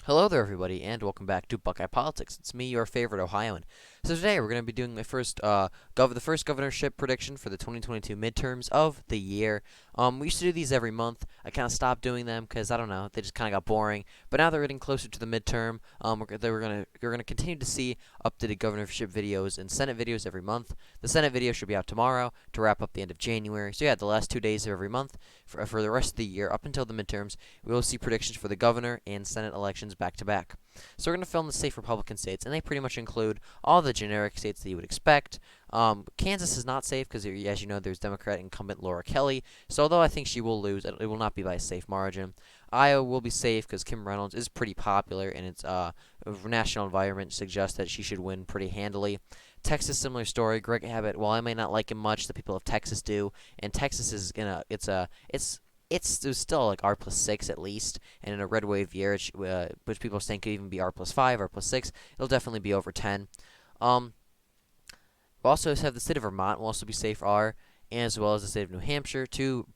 Hello there, everybody, and welcome back to Buckeye Politics. It's me, your favorite Ohioan. So today we're going to be doing the first governorship prediction for the 2022 midterms of the year. We used to do these every month. I kind of stopped doing them because I don't know, they just kind of got boring. But now they're getting closer to the midterm. We're gonna continue to see updated governorship videos and Senate videos every month. The Senate video should be out tomorrow to wrap up the end of January. So yeah, the last 2 days of every month for the rest of the year up until the midterms, we will see predictions for the governor and Senate elections back to back. So we're going to film the safe Republican states, and they pretty much include all the generic states that you would expect. Kansas is not safe because, as you know, there's Democrat incumbent Laura Kelly. So although I think she will lose, it will not be by a safe margin. Iowa will be safe because Kim Reynolds is pretty popular, and its national environment suggests that she should win pretty handily. Texas, similar story. Greg Abbott, while I may not like him much, the people of Texas do, and Texas is gonna it's still like R+6 at least, and in a red wave year, which people think could even be R+5, R+6, it'll definitely be over 10. We'll also have the state of Vermont will also be safe R, as well as the state of New Hampshire, two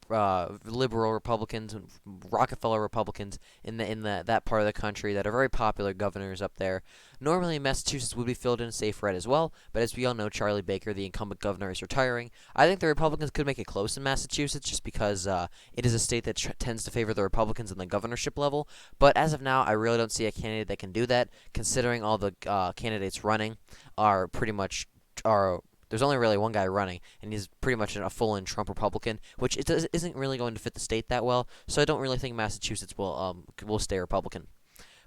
liberal Republicans, Rockefeller Republicans in that part of the country that are very popular governors up there. Normally, Massachusetts would be filled in safe red as well, but as we all know, Charlie Baker, the incumbent governor, is retiring. I think the Republicans could make it close in Massachusetts just because it is a state that tends to favor the Republicans on the governorship level. But as of now, I really don't see a candidate that can do that, considering all the candidates running are pretty much are there's only really one guy running, and he's pretty much a full-in Trump Republican, which isn't really going to fit the state that well. So I don't really think Massachusetts will stay Republican.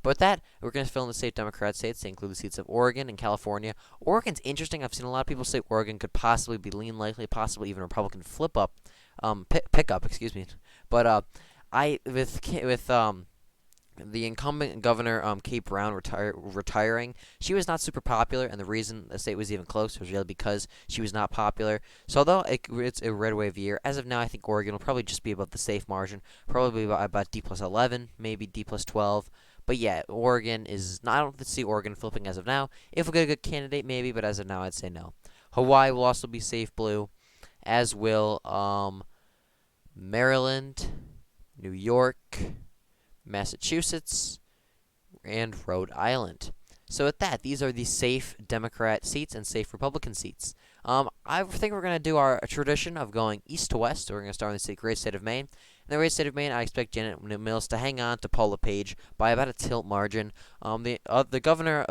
But with that, we're going to fill in the safe Democrat states. They include the seats of Oregon and California. Oregon's interesting. I've seen a lot of people say Oregon could possibly be lean likely, possibly even a Republican pickup, excuse me. But I with the incumbent governor, Kate Brown, retiring, she was not super popular, and the reason the state was even close was really because she was not popular. So although it's a red wave year, as of now, I think Oregon will probably just be above the safe margin, probably about D+11, maybe D+12. But yeah, Oregon is not. I don't see Oregon flipping as of now. If we get a good candidate, maybe, but as of now, I'd say no. Hawaii will also be safe blue, as will Maryland, New York, Massachusetts, and Rhode Island. So with that, these are the safe Democrat seats and safe Republican seats. I think we're going to do our tradition of going east to west. We're going to start in the great state of Maine. In the great state of Maine, I expect Janet Mills to hang on to Paula Page by about a tilt margin. The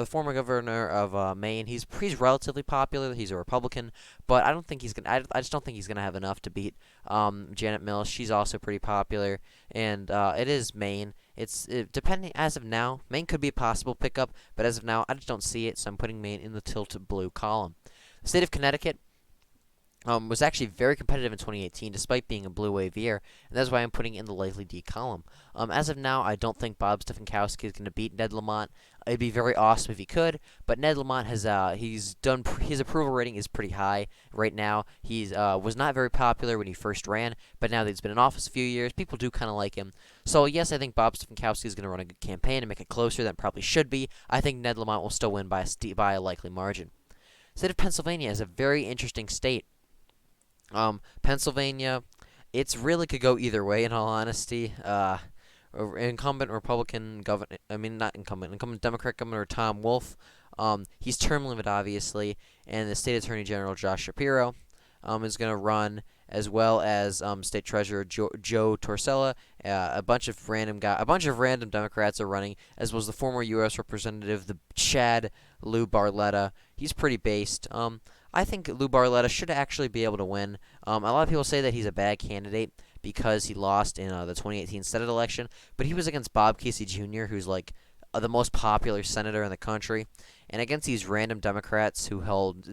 former governor of Maine, he's relatively popular. He's a Republican, but I don't think he's gonna. I just don't think he's gonna have enough to beat Janet Mills. She's also pretty popular, and it is Maine. Depending as of now, Maine could be a possible pickup, but as of now, I just don't see it. So I'm putting Maine in the tilt blue column. The state of Connecticut was actually very competitive in 2018, despite being a blue wave year, and that's why I'm putting it in the likely D column. As of now, I don't think Bob Stefankowski is going to beat Ned Lamont. It'd be very awesome if he could, but Ned Lamont has his approval rating is pretty high right now. He was not very popular when he first ran, but now that he's been in office a few years, people do kind of like him. So yes, I think Bob Stefankowski is going to run a good campaign and make it closer than it probably should be. I think Ned Lamont will still win by a likely margin. The state of Pennsylvania is a very interesting state. Pennsylvania, it's really could go either way. In all honesty, incumbent Republican governor, incumbent Democrat Governor Tom Wolf, he's term limit obviously, and the state attorney general Josh Shapiro, is going to run, as well as State Treasurer Joe Torsella. A bunch of random Democrats are running, as was the former U.S. Representative, the Chad Lou Barletta. He's pretty based. I think Lou Barletta should actually be able to win. A lot of people say that he's a bad candidate because he lost in the 2018 Senate election, but he was against Bob Casey Jr., who's like the most popular senator in the country, and against these random Democrats who hold,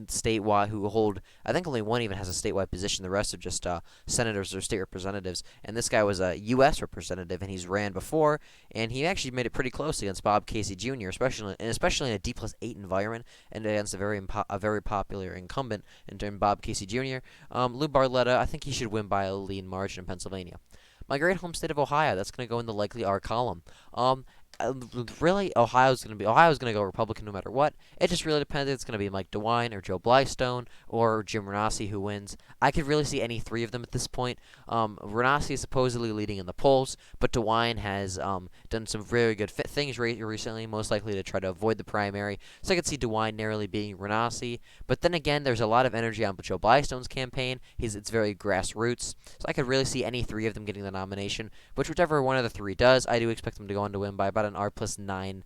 I think only one even has a statewide position. The rest are just senators or state representatives. And this guy was a U.S. representative, and he's ran before, and he actually made it pretty close against Bob Casey Jr., especially in a D+8 environment, and against a very popular incumbent in Bob Casey Jr. Lou Barletta, I think he should win by a lean margin in Pennsylvania. My great home state of Ohio, that's going to go in the likely R column. really, Ohio's gonna go Republican no matter what. It just really depends if it's gonna be Mike DeWine or Joe Blystone or Jim Renossi who wins. I could really see any three of them at this point. Renossi is supposedly leading in the polls, but DeWine has done some very good things recently, most likely to try to avoid the primary. So I could see DeWine narrowly beating Renossi. But then again, there's a lot of energy on Joe Blystone's campaign. It's very grassroots, so I could really see any three of them getting the nomination. Whichever one of the three does, I do expect them to go on to win by about an R+9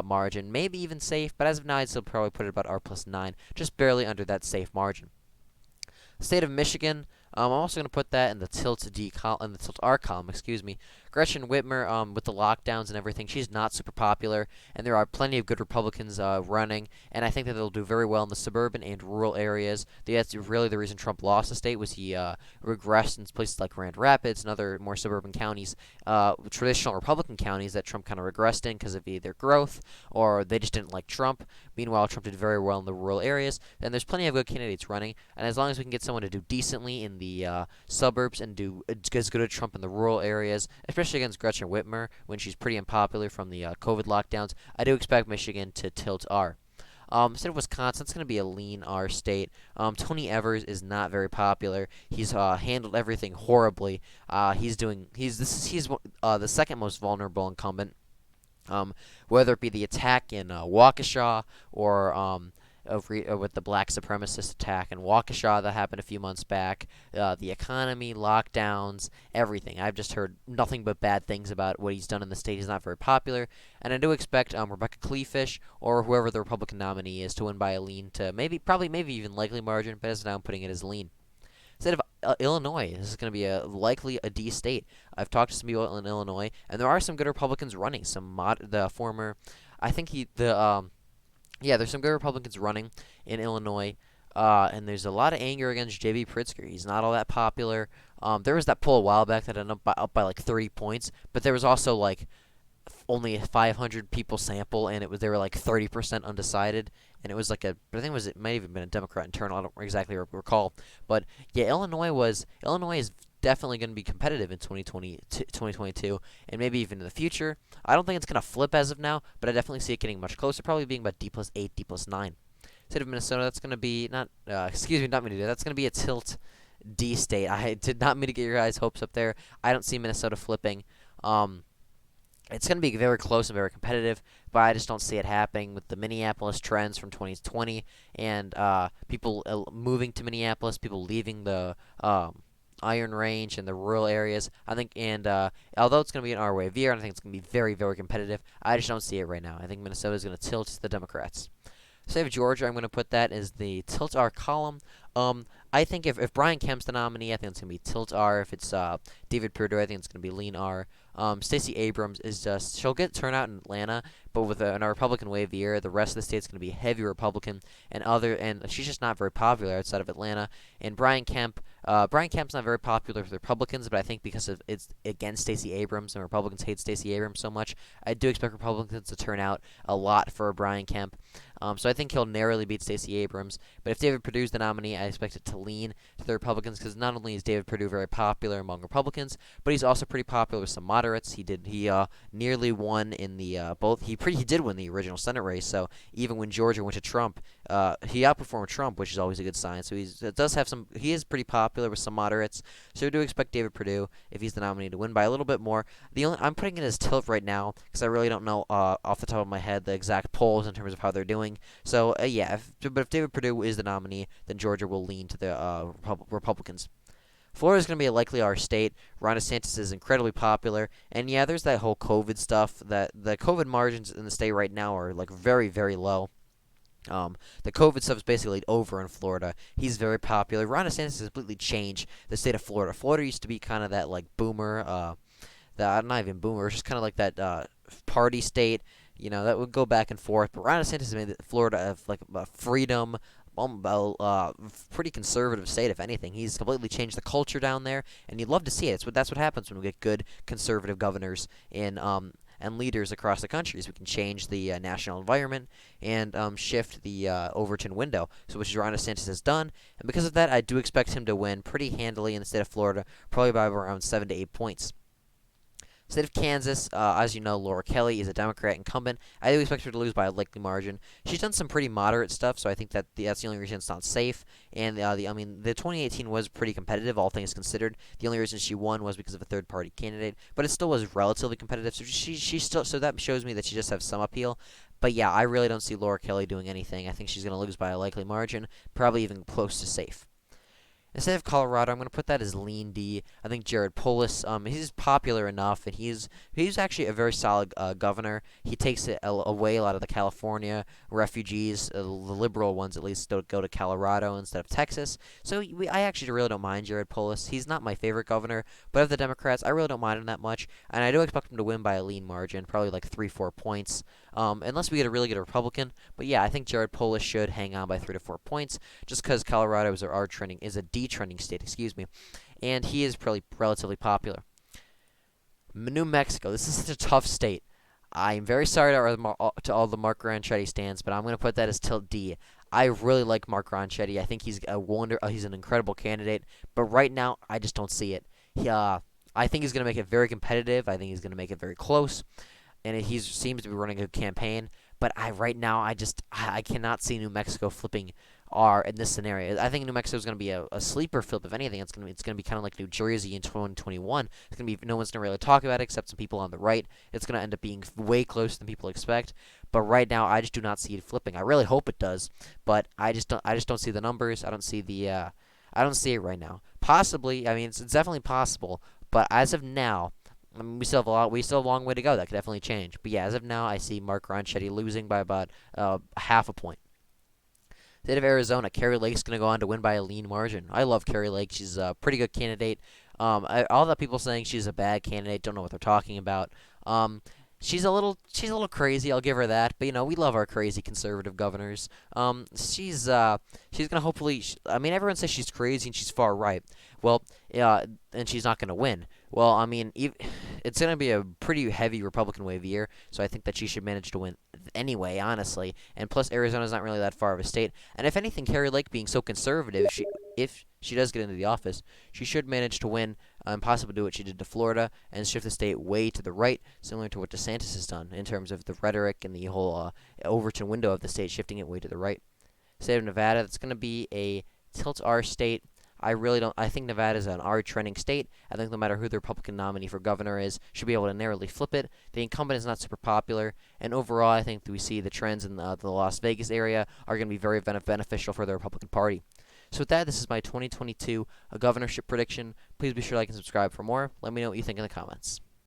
margin, maybe even safe. But as of now, I'd still probably put it about R+9, just barely under that safe margin. State of Michigan. I'm also going to put that in the Tilt R column. Excuse me. Gretchen Whitmer, with the lockdowns and everything, she's not super popular, and there are plenty of good Republicans running, and I think that they'll do very well in the suburban and rural areas. That's really the reason Trump lost the state was he regressed in places like Grand Rapids and other more suburban counties, traditional Republican counties that Trump kind of regressed in because of either growth or they just didn't like Trump. Meanwhile, Trump did very well in the rural areas, and there's plenty of good candidates running, and as long as we can get someone to do decently in the suburbs and do as good as Trump in the rural areas, especially against Gretchen Whitmer when she's pretty unpopular from the COVID lockdowns, I do expect Michigan to tilt R. Instead of Wisconsin, it's going to be a lean R state. Tony Evers is not very popular. He's handled everything horribly. He's the second most vulnerable incumbent. Whether it be the attack in Waukesha or with the black supremacist attack in Waukesha that happened a few months back, the economy, lockdowns, everything. I've just heard nothing but bad things about what he's done in the state. He's not very popular, and I do expect Rebecca Kleefisch or whoever the Republican nominee is to win by a lean to maybe even likely margin, but as now I'm putting it as lean. Instead of Illinois, this is going to be likely a D state. I've talked to some people in Illinois, and there are some good Republicans running. There's some good Republicans running in Illinois, and there's a lot of anger against J.B. Pritzker. He's not all that popular. There was that poll a while back that ended up by like 30 points, but there was also like only a 500 people sample, and they were like 30% undecided, and it was like it might even been a Democrat internal. I don't exactly recall, but yeah, Illinois is definitely going to be competitive in 2022, and maybe even in the future. I don't think it's going to flip as of now, but I definitely see it getting much closer, probably being about D+8, D+9. State of Minnesota, that's going to be not me to do. That's going to be a tilt D state. I did not mean to get your guys' hopes up there. I don't see Minnesota flipping. It's going to be very close and very competitive, but I just don't see it happening with the Minneapolis trends from 2020 and people moving to Minneapolis, people leaving the Iron Range and the rural areas. I think, and although it's going to be an R wave year, and I think it's going to be very, very competitive, I just don't see it right now. I think Minnesota is going to tilt the Democrats. State of Georgia, I'm going to put that as the tilt R column. I think if Brian Kemp's the nominee, I think it's going to be tilt R. If it's David Perdue, I think it's going to be lean R. Stacey Abrams she'll get turnout in Atlanta, but with a Republican wave year, the rest of the state's going to be heavy Republican, and she's just not very popular outside of Atlanta. And Brian Kemp's not very popular with Republicans, but I think because it's against Stacey Abrams and Republicans hate Stacey Abrams so much, I do expect Republicans to turn out a lot for Brian Kemp. So I think he'll narrowly beat Stacey Abrams. But if David Perdue's the nominee, I expect it to lean to the Republicans because not only is David Perdue very popular among Republicans, but he's also pretty popular with some moderates. He nearly won in the he did win the original Senate race. So even when Georgia went to Trump, he outperformed Trump, which is always a good sign. So he is pretty popular with some moderates. So we do expect David Perdue, if he's the nominee, to win by a little bit more. I'm putting it as tilt right now because I really don't know off the top of my head the exact polls in terms of how they're doing. So if David Perdue is the nominee, then Georgia will lean to the Republicans. Florida is going to be a likely R state. Ron DeSantis is incredibly popular, and yeah, there's that whole COVID stuff. That the COVID margins in the state right now are like very, very low. The COVID stuff is basically over in Florida. He's very popular. Ron DeSantis has completely changed the state of Florida. Florida used to be kind of that like boomer, not even boomer, it's just kind of like that party state. That would go back and forth. But Ron DeSantis made Florida like a freedom, pretty conservative state, if anything. He's completely changed the culture down there, and you'd love to see it. That's what happens when we get good conservative governors and leaders across the country. So we can change the national environment and shift the Overton window, which Ron DeSantis has done. And because of that, I do expect him to win pretty handily in the state of Florida, probably by around 7 to 8 points. State of Kansas, as you know, Laura Kelly is a Democrat incumbent. I do expect her to lose by a likely margin. She's done some pretty moderate stuff, so I think that that's the only reason it's not safe. And I mean, the 2018 was pretty competitive, all things considered. The only reason she won was because of a third-party candidate, but it still was relatively competitive. So she still, so that shows me that she just has some appeal. But yeah, I really don't see Laura Kelly doing anything. I think she's going to lose by a likely margin, probably even close to safe. Instead of Colorado, I'm going to put that as lean D. I think Jared Polis, he's popular enough, and he's actually a very solid governor. He takes it away a lot of the California refugees, the liberal ones at least, don't go to Colorado instead of Texas. So I actually really don't mind Jared Polis. He's not my favorite governor, but of the Democrats, I really don't mind him that much, and I do expect him to win by a lean margin, probably like 3-4 points, unless we get a really good Republican. But yeah, I think Jared Polis should hang on by 3 to 4 points, just because Colorado is a D trending state, excuse me, and he is probably relatively popular. New Mexico, this is such a tough state. I'm very sorry to all the Mark Ronchetti stands, but I'm going to put that as tilt D. I really like Mark Ronchetti. I think he's a wonder. He's an incredible candidate, but right now I just don't see it. I think he's going to make it very competitive. I think he's going to make it very close, and he seems to be running a good campaign. But right now I cannot see New Mexico flipping R in this scenario. I think New Mexico is going to be a sleeper flip. If anything, it's going to be kind of like New Jersey in 2021. It's going to be no one's going to really talk about it except some people on the right. It's going to end up being way closer than people expect. But right now, I just do not see it flipping. I really hope it does, but I just don't see the numbers. I don't see I don't see it right now. Possibly, I mean, it's definitely possible. But as of now, I mean, we still have a long way to go. That could definitely change. But yeah, as of now, I see Mark Ronchetti losing by about half a point. State of Arizona, Kari Lake's going to go on to win by a lean margin. I love Kari Lake. She's a pretty good candidate. All the people saying she's a bad candidate don't know what they're talking about. She's a little crazy. I'll give her that. But we love our crazy conservative governors. She's gonna hopefully. I mean, everyone says she's crazy and she's far right. Well, yeah, and she's not gonna win. Well, I mean, it's gonna be a pretty heavy Republican wave year, so I think that she should manage to win anyway, honestly. And plus, Arizona's not really that far of a state. And if anything, Kari Lake being so conservative, if she does get into the office, she should manage to win and possibly do what she did to Florida and shift the state way to the right, similar to what DeSantis has done in terms of the rhetoric and the whole Overton window of the state, shifting it way to the right. State of Nevada, that's going to be a tilt R state. I really don't. I think Nevada is an R trending state. I think no matter who the Republican nominee for governor is, should be able to narrowly flip it. The incumbent is not super popular, and overall, I think we see the trends in the Las Vegas area are going to be very beneficial for the Republican Party. So with that, this is my 2022 governorship prediction. Please be sure to like and subscribe for more. Let me know what you think in the comments.